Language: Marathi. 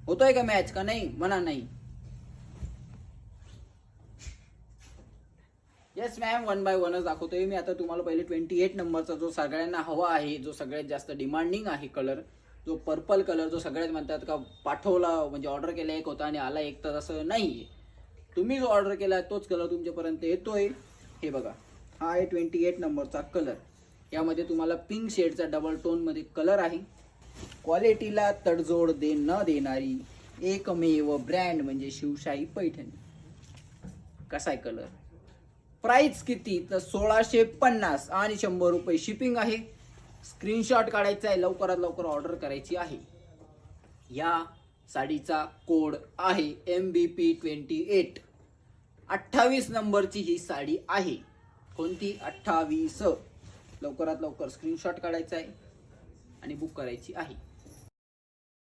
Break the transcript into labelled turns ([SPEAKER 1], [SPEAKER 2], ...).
[SPEAKER 1] होतोय का मॅच का नाही म्हणा नाही. येस मॅम, 1 बाय 1च दाखवतोय मी आता तुम्हाला. पहिले 28 नंबरचा जो सगळ्यांना हवा आहे, जो सगळ्यात जास्त डिमांडिंग आहे कलर, जो पर्पल कलर, जो सगळ्यात म्हणतात का पाठवला म्हणजे ऑर्डर केला एक होता आणि आला एक, तर असं नाहीये. तुम्ही जो ऑर्डर केला तोच कलर तुमच्यापर्यंत येतोय. हे बघा, हा आहे 28 नंबरचा कलर. यामध्ये तुम्हाला पिंक शेडचा डबल टोन मध्ये कलर आहे. क्वालिटीला तडजोड न देणारी एकमेव ब्रँड म्हणजे शिवशाही पैठणी. कसा आहे कलर? प्राइस किती? तर 1650 आणि 100 रुपये शिपिंग आहे. स्क्रीनशॉट काढायचा आहे, लवकरात लवकर ऑर्डर करायची आहे. या साडीचा कोड आहे MBP28. 28 नंबरची ही साडी आहे. कोणती? 28. लवकरात लवकर स्क्रीनशॉट काढायचा आहे आणि बुक करायची आहे.